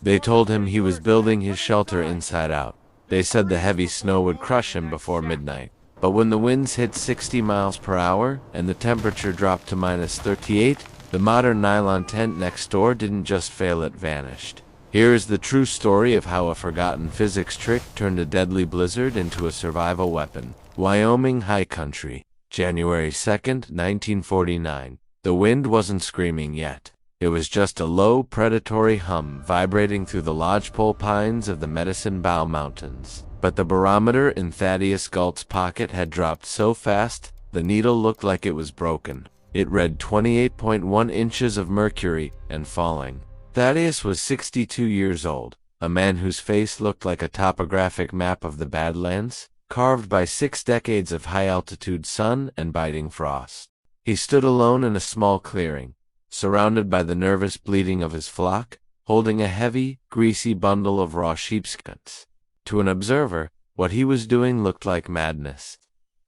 They told him he was building his shelter inside out. They said the heavy snow would crush him before midnight. But when the winds hit 60 miles per hour and the temperature dropped to -38, the modern nylon tent next door didn't just fail, it vanished. Here is the true story of how a forgotten physics trick turned a deadly blizzard into a survival weapon. Wyoming high country, January 2nd, 1949. The wind wasn't screaming yet. It was just a low, predatory hum vibrating through the lodgepole pines of the Medicine Bow Mountains. But the barometer in Thaddeus Galt's pocket had dropped so fast, the needle looked like it was broken. It read 28.1 inches of mercury and falling. Thaddeus was 62 years old, a man whose face looked like a topographic map of the Badlands, carved by 6 decades of high-altitude sun and biting frost. He stood alone in a small clearing, surrounded by the nervous bleating of his flock, holding a heavy, greasy bundle of raw sheepskins. To an observer, what he was doing looked like madness.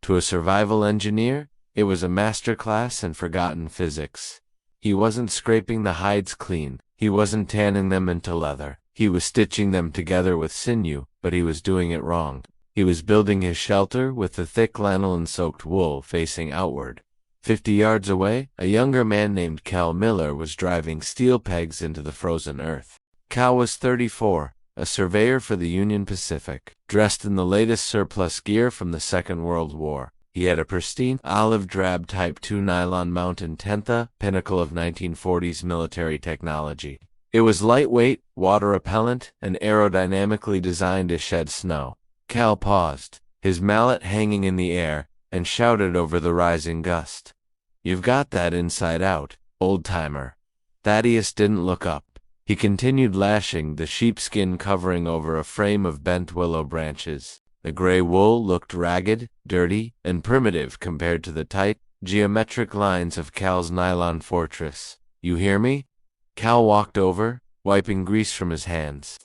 To a survival engineer, it was a masterclass in forgotten physics. He wasn't scraping the hides clean, he wasn't tanning them into leather, he was stitching them together with sinew, but he was doing it wrong. He was building his shelter with the thick lanolin-soaked wool facing outward. 50 yards away, a younger man named Cal Miller was driving steel pegs into the frozen earth. Cal was 34, a surveyor for the Union Pacific, dressed in the latest surplus gear from the Second World War. He had a pristine, olive-drab Type II nylon mountain tent, the pinnacle of 1940s military technology. It was lightweight, water-repellent, and aerodynamically designed to shed snow. Cal paused, his mallet hanging in the air, and shouted over the rising gust. "You've got that inside out, old-timer." Thaddeus didn't look up. He continued lashing the sheepskin covering over a frame of bent willow branches. The gray wool looked ragged, dirty, and primitive compared to the tight, geometric lines of Cal's nylon fortress. "You hear me?" Cal walked over, wiping grease from his hands.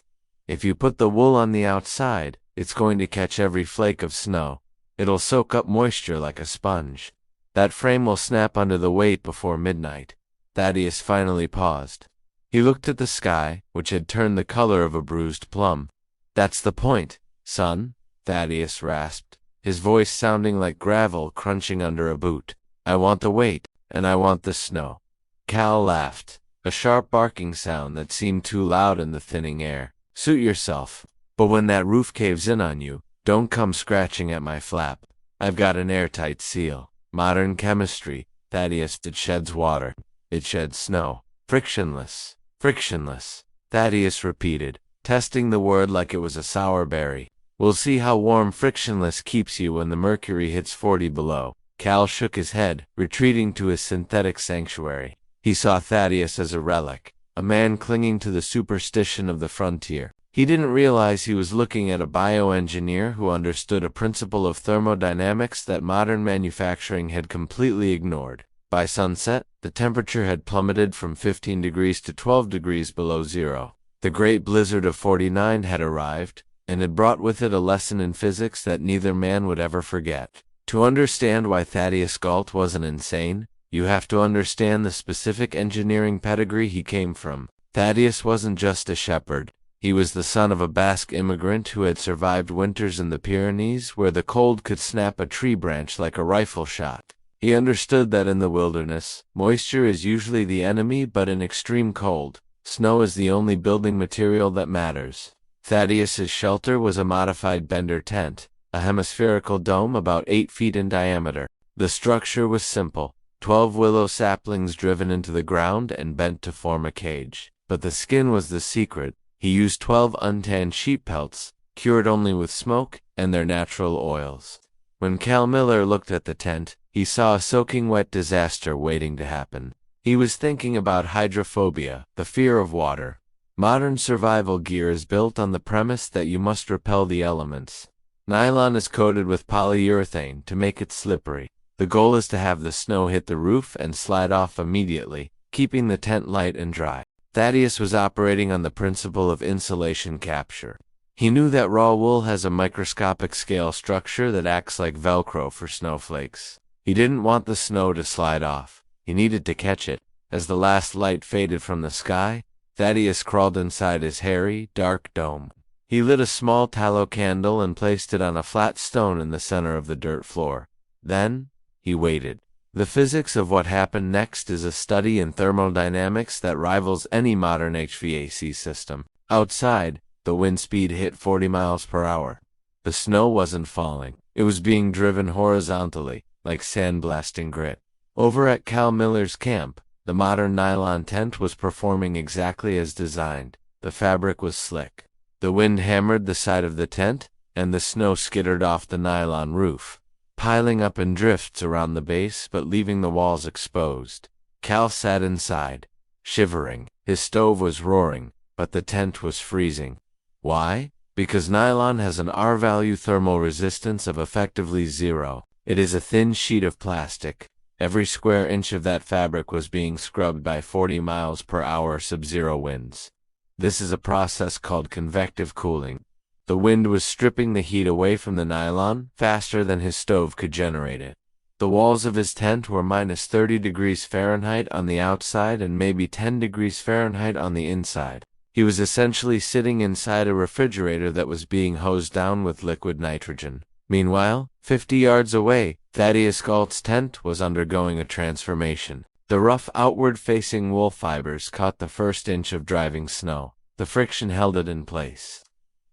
"If you put the wool on the outside, it's going to catch every flake of snow. It'll soak up moisture like a sponge. That frame will snap under the weight before midnight." Thaddeus finally paused. He looked at the sky, which had turned the color of a bruised plum. "That's the point, son," Thaddeus rasped, his voice sounding like gravel crunching under a boot. "I want the weight, and I want the snow." Cal laughed, a sharp barking sound that seemed too loud in the thinning air. "Suit yourself. But when that roof caves in on you, don't come scratching at my flap. I've got an airtight seal. Modern chemistry, Thaddeus, it sheds water. It sheds snow. Frictionless. Frictionless," Thaddeus repeated, testing the word like it was a sour berry. "We'll see how warm frictionless keeps you when the mercury hits 40 below. Cal shook his head, retreating to his synthetic sanctuary. He saw Thaddeus as a relic, a man clinging to the superstition of the frontier. He didn't realize he was looking at a bioengineer who understood a principle of thermodynamics that modern manufacturing had completely ignored. By sunset, the temperature had plummeted from 15 degrees to 12 degrees below zero. The great blizzard of '49 had arrived, and had brought with it a lesson in physics that neither man would ever forget. To understand why Thaddeus Galt wasn't insane, you have to understand the specific engineering pedigree he came from. Thaddeus wasn't just a shepherd. He was the son of a Basque immigrant who had survived winters in the Pyrenees where the cold could snap a tree branch like a rifle shot. He understood that in the wilderness, moisture is usually the enemy, but in extreme cold, snow is the only building material that matters. Thaddeus's shelter was a modified Bender tent, a hemispherical dome about 8 feet in diameter. The structure was simple, 12 willow saplings driven into the ground and bent to form a cage. But the skin was the secret. He used 12 untanned sheep pelts, cured only with smoke and their natural oils. When Cal Miller looked at the tent, he saw a soaking wet disaster waiting to happen. He was thinking about hydrophobia, the fear of water. Modern survival gear is built on the premise that you must repel the elements. Nylon is coated with polyurethane to make it slippery. The goal is to have the snow hit the roof and slide off immediately, keeping the tent light and dry. Thaddeus was operating on the principle of insulation capture. He knew that raw wool has a microscopic scale structure that acts like Velcro for snowflakes. He didn't want the snow to slide off. He needed to catch it. As the last light faded from the sky, Thaddeus crawled inside his hairy, dark dome. He lit a small tallow candle and placed it on a flat stone in the center of the dirt floor. Then, he waited. The physics of what happened next is a study in thermodynamics that rivals any modern HVAC system. Outside, the wind speed hit 40 miles per hour. The snow wasn't falling. It was being driven horizontally, like sandblasting grit. Over at Cal Miller's camp, the modern nylon tent was performing exactly as designed. The fabric was slick. The wind hammered the side of the tent, and the snow skittered off the nylon roof, piling up in drifts around the base but leaving the walls exposed. Cal sat inside, shivering. His stove was roaring, but the tent was freezing. Why? Because nylon has an R-value thermal resistance of effectively 0. It is a thin sheet of plastic. Every square inch of that fabric was being scrubbed by 40 miles per hour sub-zero winds. This is a process called convective cooling. The wind was stripping the heat away from the nylon faster than his stove could generate it. The walls of his tent were minus 30 degrees Fahrenheit on the outside and maybe 10 degrees Fahrenheit on the inside. He was essentially sitting inside a refrigerator that was being hosed down with liquid nitrogen. Meanwhile, 50 yards away, Thaddeus Galt's tent was undergoing a transformation. The rough outward-facing wool fibers caught the first inch of driving snow. The friction held it in place.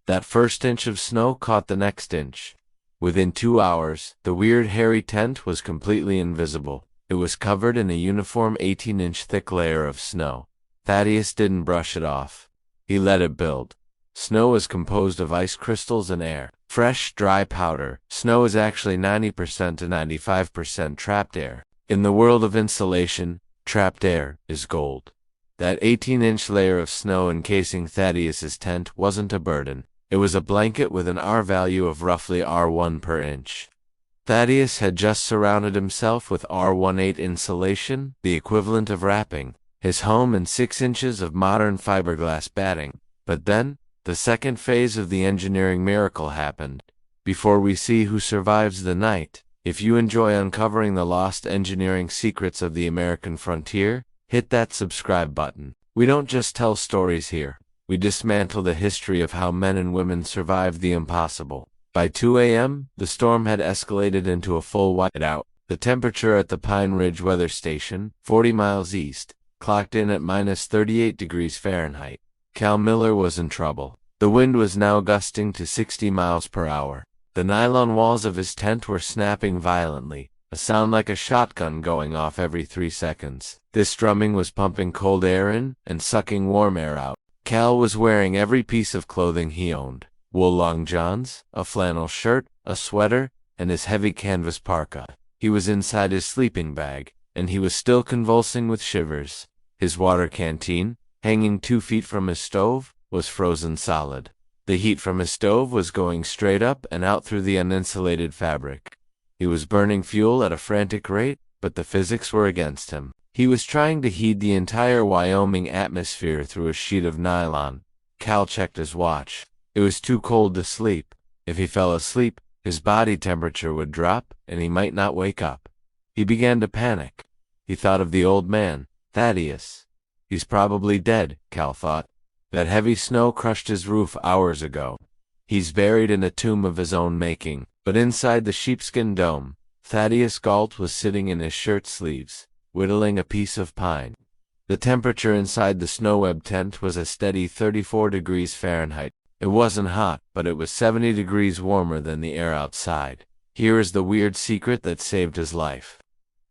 That first inch of snow caught the next inch. Within 2 hours, the weird hairy tent was completely invisible. It was covered in a uniform 18-inch thick layer of snow. Thaddeus didn't brush it off. He let it build. Snow is composed of ice crystals and air. Fresh, dry powder. Snow is actually 90% to 95% trapped air. In the world of insulation, trapped air is gold. That 18-inch layer of snow encasing Thaddeus's tent wasn't a burden. It was a blanket with an R value of roughly R1 per inch. Thaddeus had just surrounded himself with R18 insulation, the equivalent of wrapping his home in 6 inches of modern fiberglass batting. But then, the second phase of the engineering miracle happened. Before we see who survives the night, if you enjoy uncovering the lost engineering secrets of the American frontier, hit that subscribe button. We don't just tell stories here. We dismantle the history of how men and women survived the impossible. By 2 a.m., the storm had escalated into a full whiteout. The temperature at the Pine Ridge Weather Station, 40 miles east, clocked in at minus 38 degrees Fahrenheit. Cal Miller was in trouble. The wind was now gusting to 60 miles per hour. The nylon walls of his tent were snapping violently, a sound like a shotgun going off every 3 seconds. This drumming was pumping cold air in and sucking warm air out. Cal was wearing every piece of clothing he owned. Wool long johns, a flannel shirt, a sweater, and his heavy canvas parka. He was inside his sleeping bag, and he was still convulsing with shivers. His water canteen, hanging 2 feet from his stove, was frozen solid. The heat from his stove was going straight up and out through the uninsulated fabric. He was burning fuel at a frantic rate, but the physics were against him. He was trying to heat the entire Wyoming atmosphere through a sheet of nylon. Cal checked his watch. It was too cold to sleep. If he fell asleep, his body temperature would drop, and he might not wake up. He began to panic. He thought of the old man, Thaddeus. He's probably dead, Cal thought. That heavy snow crushed his roof hours ago. He's buried in a tomb of his own making. But inside the sheepskin dome, Thaddeus Galt was sitting in his shirt sleeves, whittling a piece of pine. The temperature inside the snow-web tent was a steady 34 degrees Fahrenheit. It wasn't hot, but it was 70 degrees warmer than the air outside. Here is the weird secret that saved his life.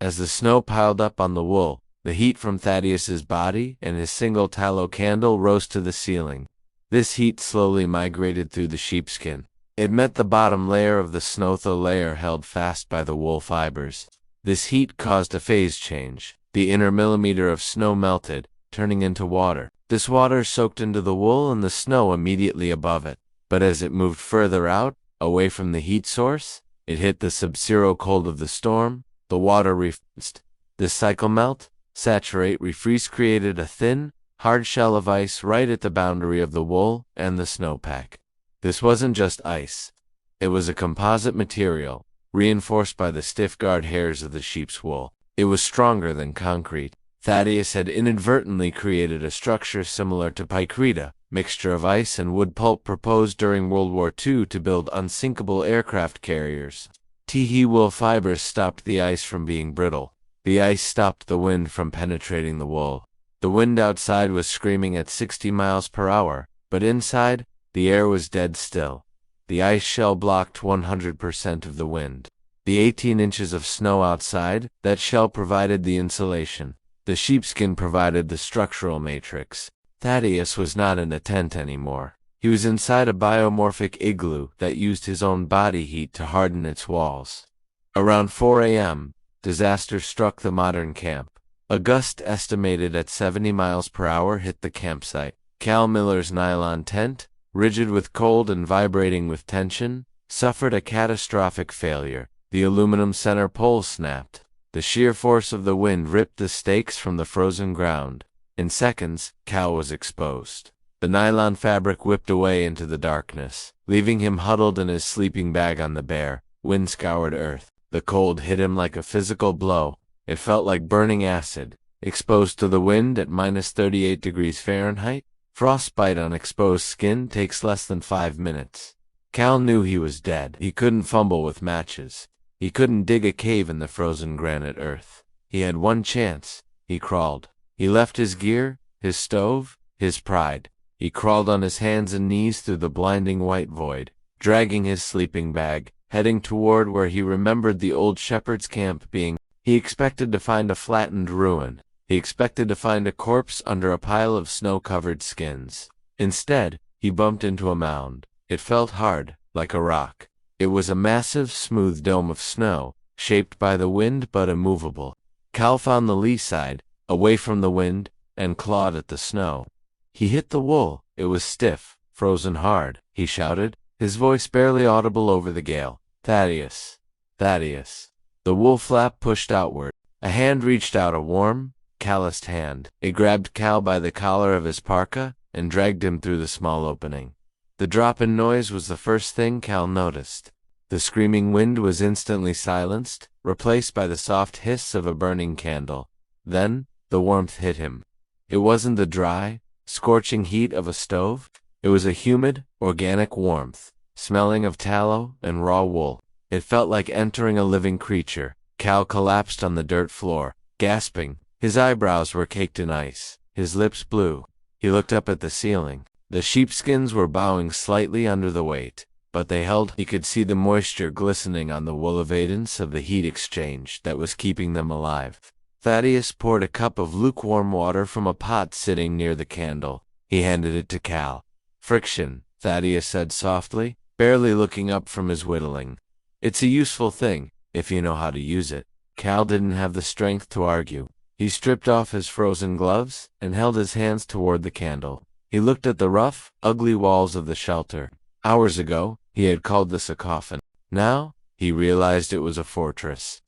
As the snow piled up on the wool, the heat from Thaddeus's body and his single tallow candle rose to the ceiling. This heat slowly migrated through the sheepskin. It met the bottom layer of the snow, the layer held fast by the wool fibers. This heat caused a phase change. The inner millimeter of snow melted, turning into water. This water soaked into the wool and the snow immediately above it. But as it moved further out, away from the heat source, it hit the sub-zero cold of the storm. The water refreezed. This cycle melt, saturate, refreeze created a thin, hard shell of ice right at the boundary of the wool and the snowpack. This wasn't just ice. It was a composite material, reinforced by the stiff guard hairs of the sheep's wool. It was stronger than concrete, Thaddeus had inadvertently created a structure similar to picrita, mixture of ice and wood pulp proposed during World War II to build unsinkable aircraft carriers. Teehee wool fibers stopped the ice from being brittle. The ice stopped the wind from penetrating the wool. The wind outside was screaming at 60 miles per hour, but inside, the air was dead still. The ice shell blocked 100% of the wind. The 18 inches of snow outside, that shell provided the insulation. The sheepskin provided the structural matrix. Thaddeus was not in a tent anymore. He was inside a biomorphic igloo that used his own body heat to harden its walls. Around 4 a.m., disaster struck the modern camp. A gust estimated at 70 miles per hour hit the campsite. Cal Miller's nylon tent, rigid with cold and vibrating with tension, suffered a catastrophic failure. The aluminum center pole snapped. The sheer force of the wind ripped the stakes from the frozen ground. In seconds, Cal was exposed. The nylon fabric whipped away into the darkness, leaving him huddled in his sleeping bag on the bare, wind-scoured earth. The cold hit him like a physical blow. It felt like burning acid. Exposed to the wind at minus 38 degrees Fahrenheit, frostbite on exposed skin takes less than 5 minutes. Cal knew he was dead. He couldn't fumble with matches. He couldn't dig a cave in the frozen granite earth. He had one chance. He crawled. He left his gear, his stove, his pride. He crawled on his hands and knees through the blinding white void, dragging his sleeping bag, heading toward where he remembered the old shepherd's camp being. He expected to find a flattened ruin. He expected to find a corpse under a pile of snow-covered skins. Instead, he bumped into a mound. It felt hard, like a rock. It was a massive, smooth dome of snow, shaped by the wind but immovable. Cal found the lee side, away from the wind, and clawed at the snow. He hit the wool. It was stiff, frozen hard. He shouted, his voice barely audible over the gale. Thaddeus! Thaddeus! The wool flap pushed outward. A hand reached out, a warm, calloused hand. It grabbed Cal by the collar of his parka and dragged him through the small opening. The drop in noise was the first thing Cal noticed. The screaming wind was instantly silenced, replaced by the soft hiss of a burning candle. Then, the warmth hit him. It wasn't the dry, scorching heat of a stove. It was a humid, organic warmth, smelling of tallow and raw wool. It felt like entering a living creature. Cal collapsed on the dirt floor, gasping. His eyebrows were caked in ice. His lips blue. He looked up at the ceiling. The sheepskins were bowing slightly under the weight, but they held. He could see the moisture glistening on the wool evidence of the heat exchange that was keeping them alive. Thaddeus poured a cup of lukewarm water from a pot sitting near the candle. He handed it to Cal. Friction, Thaddeus said softly, barely looking up from his whittling. It's a useful thing, if you know how to use it. Cal didn't have the strength to argue. He stripped off his frozen gloves and held his hands toward the candle. He looked at the rough, ugly walls of the shelter. Hours ago, he had called this a coffin. Now, he realized it was a fortress.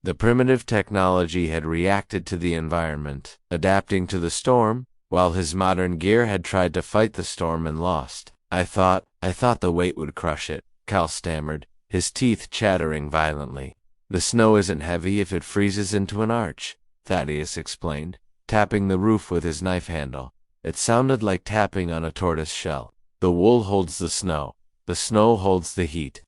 The primitive technology had reacted to the environment, adapting to the storm, while his modern gear had tried to fight the storm and lost. I thought the weight would crush it, Cal stammered, his teeth chattering violently. The snow isn't heavy if it freezes into an arch, Thaddeus explained, tapping the roof with his knife handle. It sounded like tapping on a tortoise shell. The wool holds the snow holds the heat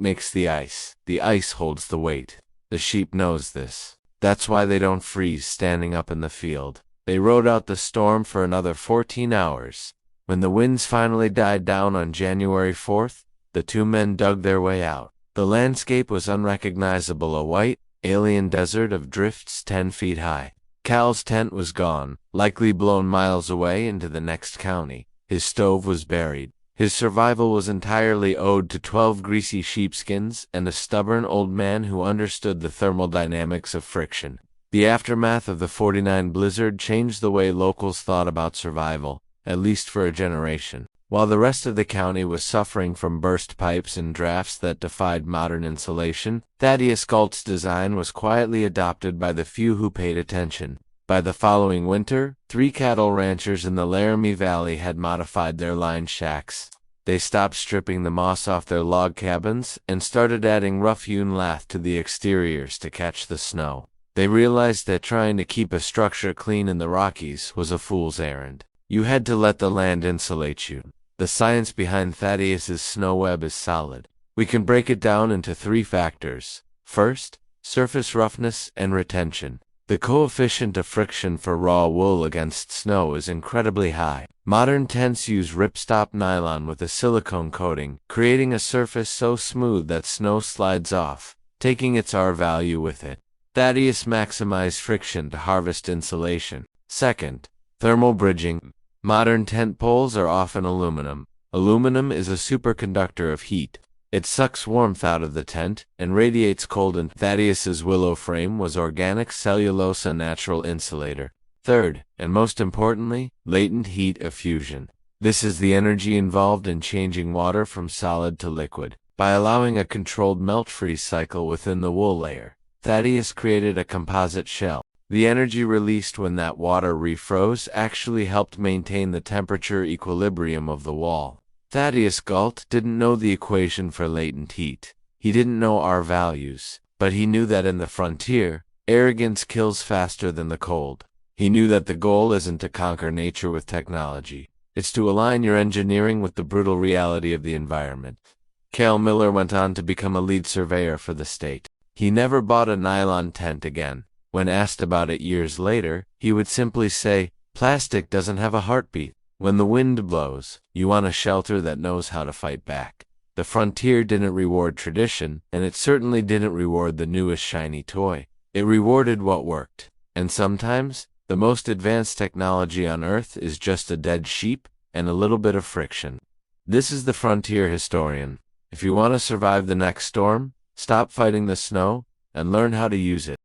makes the ice holds the weight. The sheep knows this. That's why they don't freeze standing up in the field. They rode out the storm for another 14 hours. When the winds finally died down on January 4th, the two men dug their way out. The landscape was unrecognizable, a white, alien desert of drifts 10 feet high. Cal's tent was gone, likely blown miles away into the next county. His stove was buried. His survival was entirely owed to 12 greasy sheepskins and a stubborn old man who understood the thermodynamics of friction. The aftermath of the '49 blizzard changed the way locals thought about survival, at least for a generation. While the rest of the county was suffering from burst pipes and drafts that defied modern insulation, Thaddeus Galt's design was quietly adopted by the few who paid attention. By the following winter, 3 cattle ranchers in the Laramie Valley had modified their line shacks. They stopped stripping the moss off their log cabins and started adding rough-hewn lath to the exteriors to catch the snow. They realized that trying to keep a structure clean in the Rockies was a fool's errand. You had to let the land insulate you. The science behind Thaddeus's snow web is solid. We can break it down into 3 factors. First, surface roughness and retention. The coefficient of friction for raw wool against snow is incredibly high. Modern tents use ripstop nylon with a silicone coating, creating a surface so smooth that snow slides off, taking its R value with it. Thaddeus maximized friction to harvest insulation. Second, thermal bridging. Modern tent poles are often aluminum. Aluminum is a superconductor of heat. It sucks warmth out of the tent and radiates cold, and Thaddeus's willow frame was organic cellulose, a natural insulator. Third, and most importantly, latent heat effusion. This is the energy involved in changing water from solid to liquid. By allowing a controlled melt-freeze cycle within the wool layer, Thaddeus created a composite shell. The energy released when that water refroze actually helped maintain the temperature equilibrium of the wall. Thaddeus Galt didn't know the equation for latent heat. He didn't know R values, but he knew that in the frontier, arrogance kills faster than the cold. He knew that the goal isn't to conquer nature with technology. It's to align your engineering with the brutal reality of the environment. Cale Miller went on to become a lead surveyor for the state. He never bought a nylon tent again. When asked about it years later, he would simply say, "Plastic doesn't have a heartbeat." When the wind blows, you want a shelter that knows how to fight back. The frontier didn't reward tradition, and it certainly didn't reward the newest shiny toy. It rewarded what worked. And sometimes, the most advanced technology on Earth is just a dead sheep and a little bit of friction. This is the Frontier Historian. If you want to survive the next storm, stop fighting the snow and learn how to use it.